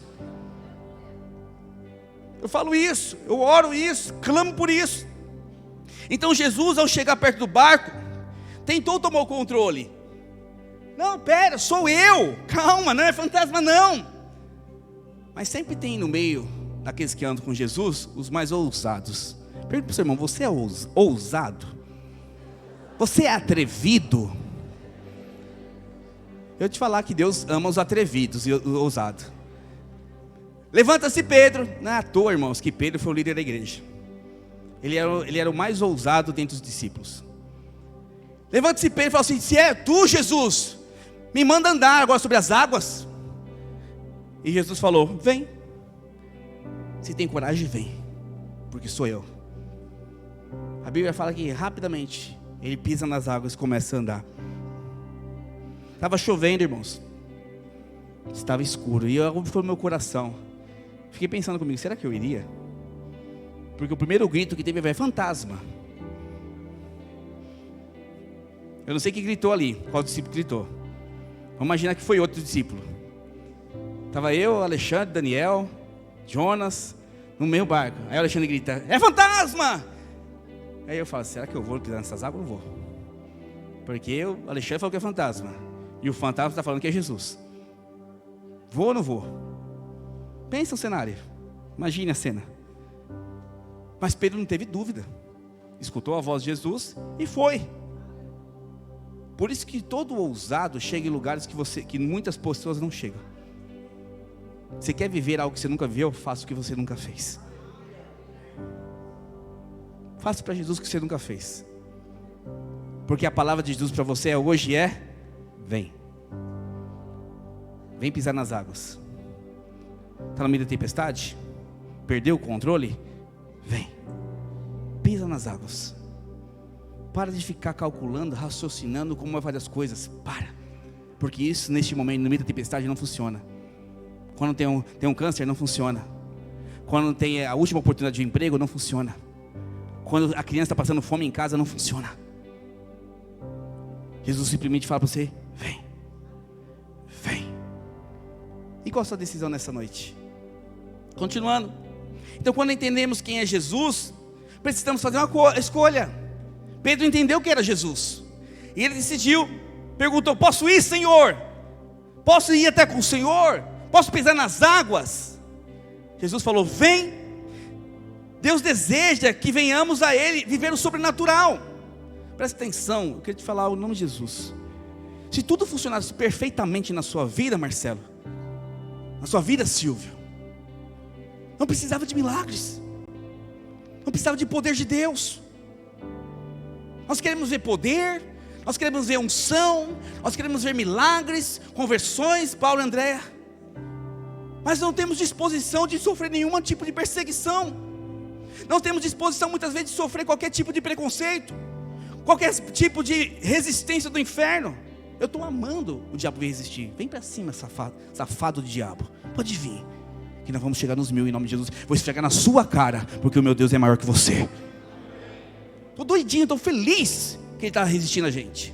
Eu falo isso, eu oro isso, clamo por isso. Então Jesus, ao chegar perto do barco, tentou tomar o controle. Não, pera, sou eu. Calma, não é fantasma não. Mas sempre tem no meio daqueles que andam com Jesus os mais ousados. Pergunta para o seu irmão: você é ousado? Você é atrevido? Eu vou te falar que Deus ama os atrevidos e ousados. Levanta-se Pedro. Não é à toa, irmãos, que Pedro foi o líder da igreja. Ele era o mais ousado dentre os discípulos. Levanta-se Pedro e fala assim: se é tu, Jesus, me manda andar agora sobre as águas. E Jesus falou: vem. Se tem coragem, vem, porque sou eu. A Bíblia fala que rapidamente ele pisa nas águas e começa a andar. Estava chovendo, irmãos. Estava escuro. E algo foi no meu coração. Fiquei pensando comigo: será que eu iria? Porque o primeiro grito que teve foi fantasma. Eu não sei quem gritou ali, qual discípulo gritou. Vamos imaginar que foi outro discípulo. Estava eu, Alexandre, Daniel, Jonas, no meio barco. Aí o Alexandre grita: é fantasma! Aí eu falo: será que eu vou pisar nessas águas? Não vou. Porque o Alexandre falou que é fantasma, e o fantasma está falando que é Jesus. Vou ou não vou? Pensa no cenário, imagine a cena. Mas Pedro não teve dúvida, escutou a voz de Jesus e foi. Por isso que todo ousado chega em lugares que muitas pessoas não chegam. Você quer viver algo que você nunca viu? Faça o que você nunca fez. Faça para Jesus o que você nunca fez. Porque a palavra de Jesus para você hoje é: vem. Vem pisar nas águas. Está no meio da tempestade? Perdeu o controle? Vem. Pisa nas águas. Para de ficar calculando, raciocinando como vai fazer as coisas. Para. Porque isso neste momento, no meio da tempestade, não funciona. Quando tem um câncer, não funciona. Quando tem a última oportunidade de emprego, não funciona. Quando a criança está passando fome em casa, não funciona. Jesus simplesmente fala para você: vem. Vem. E qual a sua decisão nessa noite? Continuando. Então, quando entendemos quem é Jesus, precisamos fazer uma escolha. Pedro entendeu que era Jesus, e ele decidiu, perguntou: posso ir, Senhor? Posso ir até com o Senhor? Posso pisar nas águas? Jesus falou: vem. Deus deseja que venhamos a Ele viver o sobrenatural. Presta atenção, eu queria te falar o nome de Jesus. Se tudo funcionasse perfeitamente na sua vida, Marcelo, na sua vida, Silvio, não precisava de milagres, não precisava de poder de Deus. Nós queremos ver poder, nós queremos ver unção, nós queremos ver milagres, conversões, Paulo e Andréa, mas não temos disposição de sofrer nenhum tipo de perseguição, não temos disposição muitas vezes de sofrer qualquer tipo de preconceito, qualquer tipo de resistência do inferno. Eu estou amando o diabo vir resistir. Vem para cima, safado do diabo, pode vir, que nós vamos chegar nos 1000 em nome de Jesus. Vou esfregar na sua cara, porque o meu Deus é maior que você. Estou doidinho, estou feliz que Ele está resistindo a gente.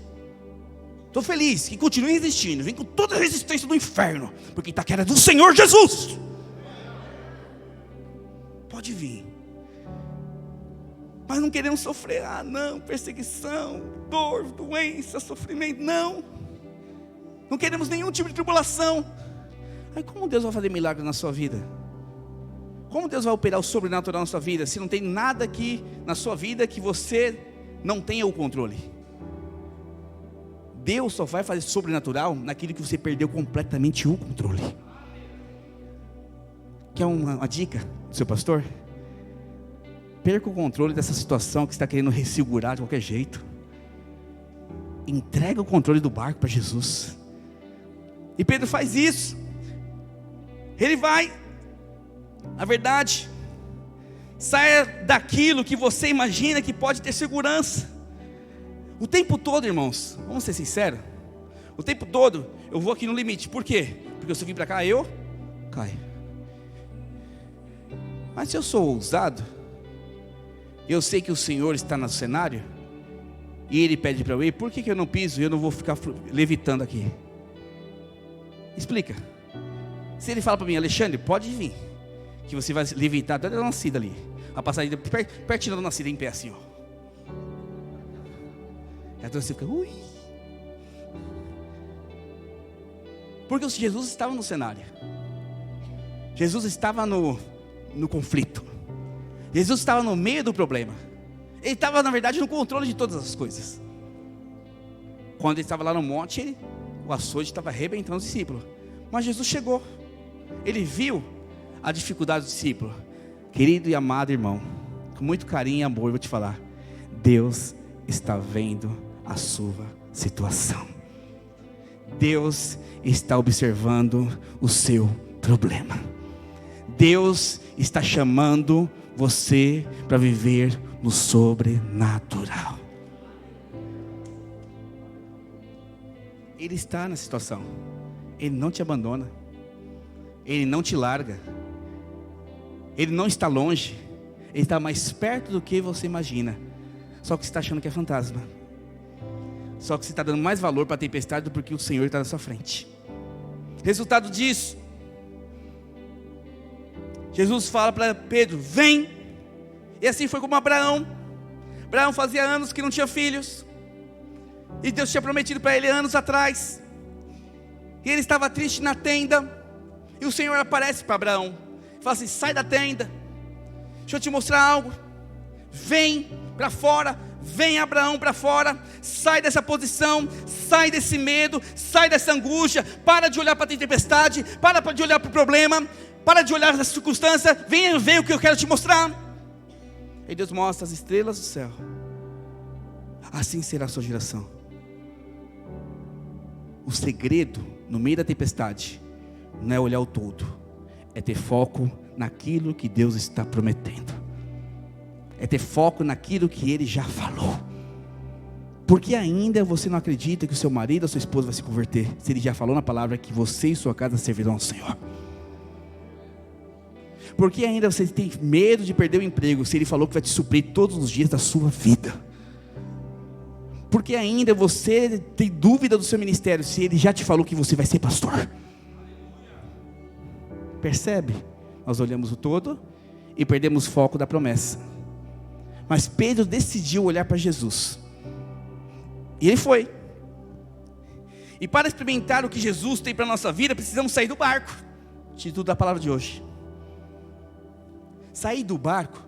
Estou feliz que continue resistindo. Vem com toda a resistência do inferno, porque Itaquera é do Senhor Jesus. Pode vir. Mas não queremos sofrer. Ah não, perseguição, dor, doença, sofrimento. Não queremos nenhum tipo de tribulação. Aí como Deus vai fazer milagre na sua vida? Como Deus vai operar o sobrenatural na sua vida, se não tem nada aqui na sua vida que você não tenha o controle? Deus só vai fazer sobrenatural naquilo que você perdeu completamente o controle. Quer uma dica do seu pastor? Perca o controle dessa situação que você está querendo ressegurar de qualquer jeito. Entrega o controle do barco para Jesus. E Pedro faz isso. Ele vai, na verdade, saia daquilo que você imagina que pode ter segurança. O tempo todo, irmãos, vamos ser sinceros, o tempo todo eu vou aqui no limite. Por quê? Porque se eu vim para cá, eu caio. Mas se eu sou ousado, eu sei que o Senhor está no cenário, e Ele pede para eu ir, por que eu não piso e eu não vou ficar levitando aqui? Explica. Se Ele fala para mim, Alexandre, pode vir, que você vai levitar até a Dona Cida ali, a passagem pertinho da Dona Cida, em pé assim, ó. E a Dona Cida fica, ui. Porque Jesus estava no cenário, Jesus estava no conflito, Jesus estava no meio do problema, Ele estava na verdade no controle de todas as coisas. Quando Ele estava lá no monte, o açoite estava arrebentando os discípulos, mas Jesus chegou, Ele viu a dificuldade do discípulo. Querido e amado irmão, com muito carinho e amor eu vou te falar, Deus está vendo a sua situação, Deus está observando o seu problema, Deus está chamando você para viver no sobrenatural. Ele está na situação, Ele não te abandona, Ele não te larga, Ele não está longe, Ele está mais perto do que você imagina. Só que você está achando que é fantasma, só que você está dando mais valor para a tempestade do que o Senhor está na sua frente. Resultado disso, Jesus fala para Pedro, vem. E assim foi como Abraão fazia anos que não tinha filhos, e Deus tinha prometido para ele anos atrás, e ele estava triste na tenda, e o Senhor aparece para Abraão, fala assim, sai da tenda, deixa eu te mostrar algo, vem para fora, vem Abraão para fora, sai dessa posição, sai desse medo, sai dessa angústia, para de olhar para a tempestade, para de olhar para o problema, para de olhar essa circunstância, venha ver o que eu quero te mostrar. E Deus mostra as estrelas do céu, assim será a sua geração. O segredo no meio da tempestade não é olhar o todo, é ter foco naquilo que Deus está prometendo, é ter foco naquilo que Ele já falou. Porque ainda você não acredita que o seu marido ou sua esposa vai se converter, se Ele já falou na palavra que você e sua casa servirão ao Senhor? Porque ainda você tem medo de perder o emprego, se Ele falou que vai te suprir todos os dias da sua vida? Porque ainda você tem dúvida do seu ministério, se Ele já te falou que você vai ser pastor? Percebe? Nós olhamos o todo e perdemos foco da promessa. Mas Pedro decidiu olhar para Jesus, e ele foi. E para experimentar o que Jesus tem para a nossa vida, precisamos sair do barco. Título da palavra de hoje. Sair do barco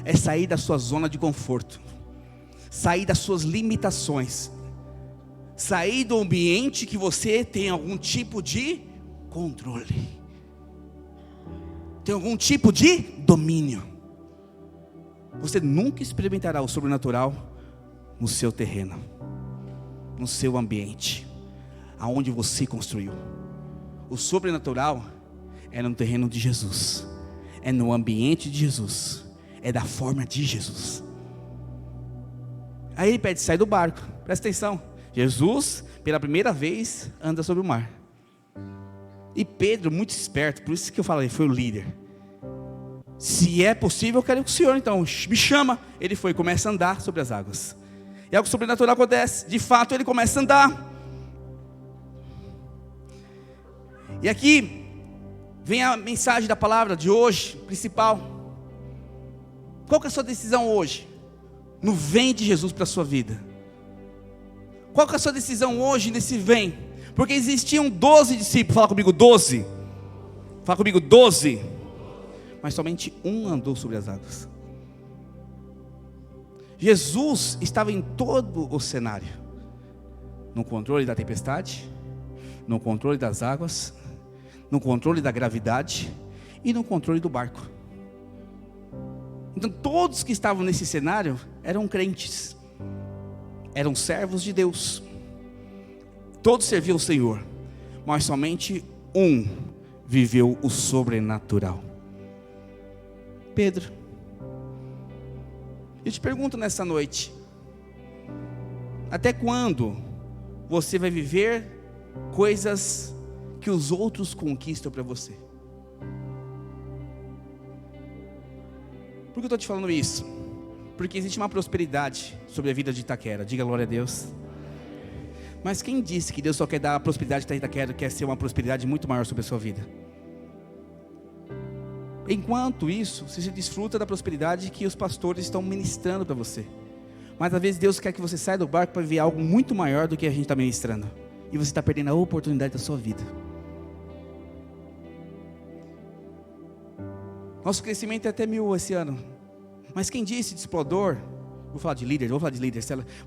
é sair da sua zona de conforto, sair das suas limitações, sair do ambiente que você tem algum tipo de controle, tem algum tipo de domínio. Você nunca experimentará o sobrenatural no seu terreno, no seu ambiente, aonde você construiu. O sobrenatural é no terreno de Jesus, é no ambiente de Jesus, é da forma de Jesus. Aí ele pede, sai do barco, presta atenção. Jesus, pela primeira vez, anda sobre o mar. E Pedro, muito esperto, por isso que eu falei, foi o líder. Se é possível, eu quero ir com o Senhor, então me chama. Ele foi, começa a andar sobre as águas. E algo sobrenatural acontece, de fato ele começa a andar. E aqui vem a mensagem da palavra de hoje, principal. Qual que é a sua decisão hoje? No vem de Jesus para a sua vida. Qual que é a sua decisão hoje nesse vem? Porque existiam 12 discípulos, fala comigo 12. Fala comigo 12. Mas somente um andou sobre as águas. Jesus estava em todo o cenário. no controle da tempestade, no controle das águas, no controle da gravidade e no controle do barco. Então todos que estavam nesse cenário eram crentes, eram servos de Deus, todos serviam o Senhor, mas somente um viveu o sobrenatural: Pedro. Eu te pergunto nessa noite, até quando você vai viver coisas que os outros conquistam para você? Por que eu estou te falando isso? Porque existe uma prosperidade sobre a vida de Itaquera. Diga glória a Deus. Mas quem disse que Deus só quer dar a prosperidade para Itaquera, quer ser uma prosperidade muito maior sobre a sua vida? Enquanto isso, você se desfruta da prosperidade que os pastores estão ministrando para você. Mas às vezes Deus quer que você saia do barco para ver algo muito maior do que a gente está ministrando. E você está perdendo a oportunidade da sua vida. Nosso crescimento é até 1000 esse ano. Mas quem disse, discipulador, vou falar de líder,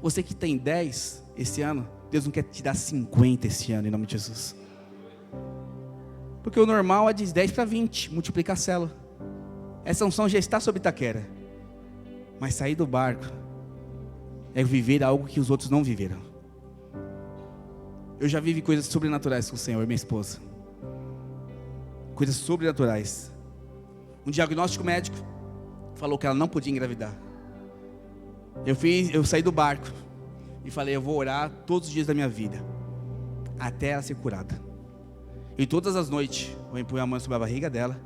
você que tem 10 esse ano, Deus não quer te dar 50 esse ano, em nome de Jesus. Porque o normal é de 10 para 20, multiplicar a célula. Essa unção já está sobre Itaquera. Mas sair do barco é viver algo que os outros não viveram. Eu já vivi coisas sobrenaturais com o Senhor e minha esposa. Coisas sobrenaturais. Um diagnóstico médico falou que ela não podia engravidar. Eu saí do barco e falei: eu vou orar todos os dias da minha vida até ela ser curada. E todas as noites eu impunha a mão sobre a barriga dela,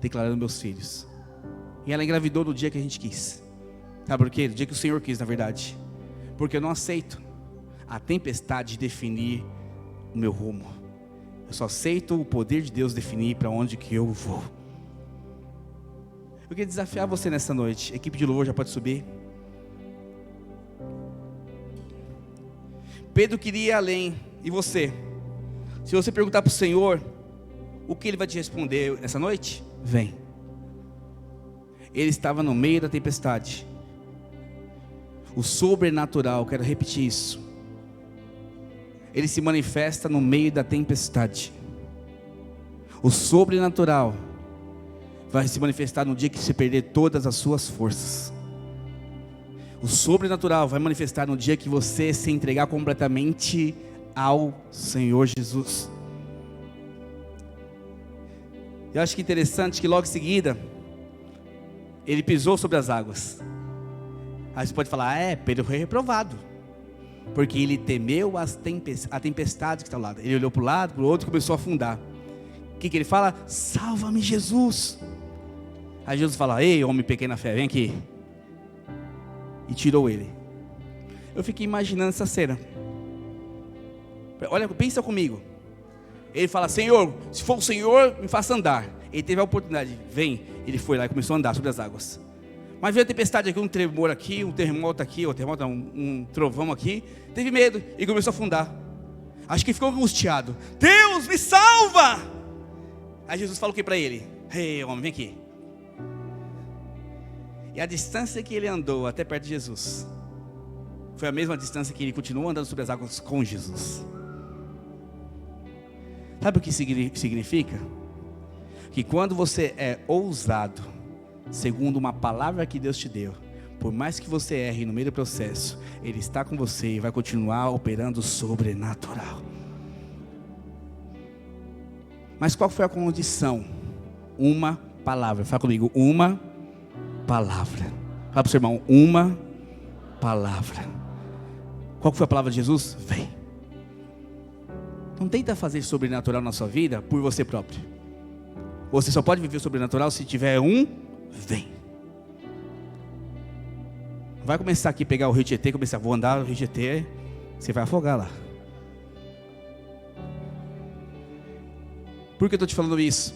declarando meus filhos. E ela engravidou no dia que a gente quis. Sabe por quê? No dia que o Senhor quis, na verdade. Porque eu não aceito a tempestade definir o meu rumo. Eu só aceito o poder de Deus definir para onde que eu vou. Eu queria desafiar você nessa noite. A equipe de louvor já pode subir. Pedro queria ir além. E você? Se você perguntar para o Senhor, o que Ele vai te responder nessa noite? Vem. Ele estava no meio da tempestade. O sobrenatural, quero repetir isso. Ele se manifesta no meio da tempestade. O sobrenatural vai se manifestar no dia que você perder todas as suas forças. O sobrenatural vai manifestar no dia que você se entregar completamente ao Senhor Jesus. Eu acho que interessante que logo em seguida ele pisou sobre as águas. Aí você pode falar: Pedro foi reprovado, porque ele temeu a tempestade que está ao lado. Ele olhou para o lado, para o outro e começou a afundar. O que ele fala? Salva-me, Jesus. Aí Jesus fala: ei, homem pequeno na fé, vem aqui. E tirou ele. Eu fiquei imaginando essa cena. Olha, pensa comigo. Ele fala: Senhor, se for o Senhor, me faça andar. Ele teve a oportunidade, vem. Ele foi lá e começou a andar sobre as águas. Mas veio a tempestade aqui, um tremor aqui, um terremoto aqui, um trovão aqui. Teve medo e começou a afundar. Acho que ficou angustiado. Deus, me salva! Aí Jesus falou o que para ele? Ei, homem, vem aqui. E a distância que ele andou até perto de Jesus foi a mesma distância que ele continuou andando sobre as águas com Jesus. Sabe o que significa? Que quando você é ousado, segundo uma palavra que Deus te deu, por mais que você erre no meio do processo, Ele está com você e vai continuar operando o sobrenatural. Mas qual foi a condição? Uma palavra. Fala comigo: uma palavra. Fala para o seu irmão: uma palavra. Qual foi a palavra de Jesus? Vem. Não tenta fazer sobrenatural na sua vida por você próprio. Você só pode viver o sobrenatural se tiver vem. Vai começar aqui a pegar o rio Tietê, vou andar no rio Tietê, você vai afogar lá. Por que eu estou te falando isso?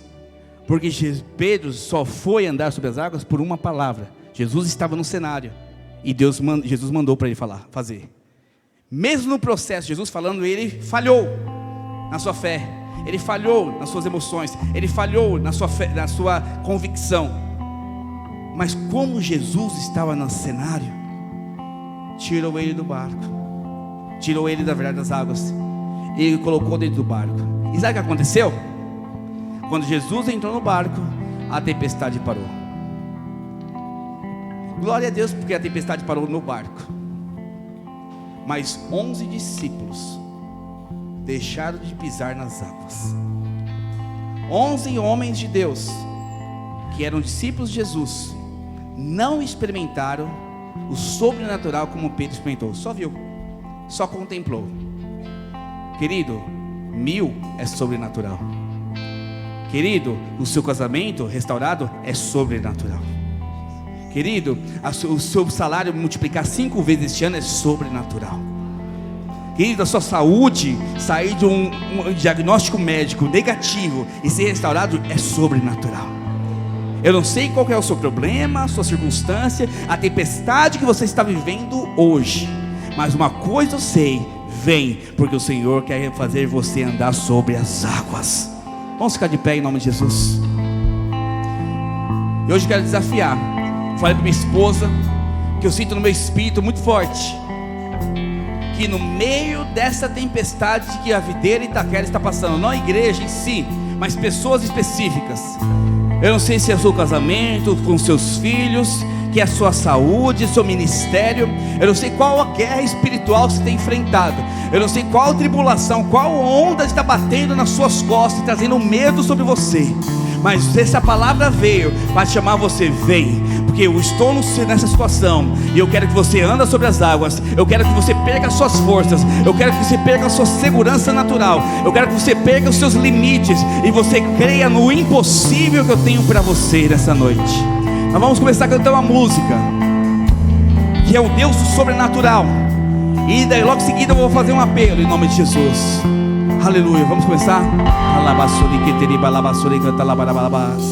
Porque Pedro só foi andar sobre as águas por uma palavra. Jesus estava no cenário e Jesus mandou para ele fazer. Mesmo no processo, Jesus falando, ele falhou na sua fé, ele falhou nas suas emoções, ele falhou na sua fé, na sua convicção. Mas como Jesus estava no cenário, tirou ele do barco. tirou ele da verdade das águas e o colocou dentro do barco. E sabe o que aconteceu? Quando Jesus entrou no barco, a tempestade parou. Glória a Deus, porque a tempestade parou no barco. Mas 11 discípulos deixaram de pisar nas águas. 11 homens de Deus, que eram discípulos de Jesus, não experimentaram o sobrenatural como Pedro experimentou. Só viu, só contemplou. Querido, 1000 é sobrenatural. Querido, o seu casamento restaurado é sobrenatural. Querido, o seu salário multiplicar 5 vezes este ano é sobrenatural. Querido, a sua saúde sair de um diagnóstico médico negativo e ser restaurado é sobrenatural. Eu não sei qual que é o seu problema, a sua circunstância, a tempestade que você está vivendo hoje, mas uma coisa eu sei: vem, porque o Senhor quer fazer você andar sobre as águas. Vamos ficar de pé em nome de Jesus. E hoje eu quero desafiar. Falei para minha esposa que eu sinto no meu espírito muito forte que no meio dessa tempestade que a videira Itaquera está passando, não a igreja em si, mas pessoas específicas. Eu não sei se é o seu casamento com seus filhos, que é a sua saúde, seu ministério. Eu não sei qual a guerra espiritual que você tem enfrentado. Eu não sei qual tribulação, qual onda está batendo nas suas costas e trazendo medo sobre você. Mas essa palavra veio para chamar você: vem, porque eu estou nessa situação e eu quero que você ande sobre as águas. Eu quero que você perca as suas forças. Eu quero que você perca a sua segurança natural. Eu quero que você perca os seus limites e você creia no impossível que eu tenho para você nessa noite. Nós vamos começar a cantar uma música que é o Deus do sobrenatural, e daí logo em seguida eu vou fazer um apelo em nome de Jesus. Aleluia, vamos começar. Alabassuri que teriba, alabassuri canta, alabarabas.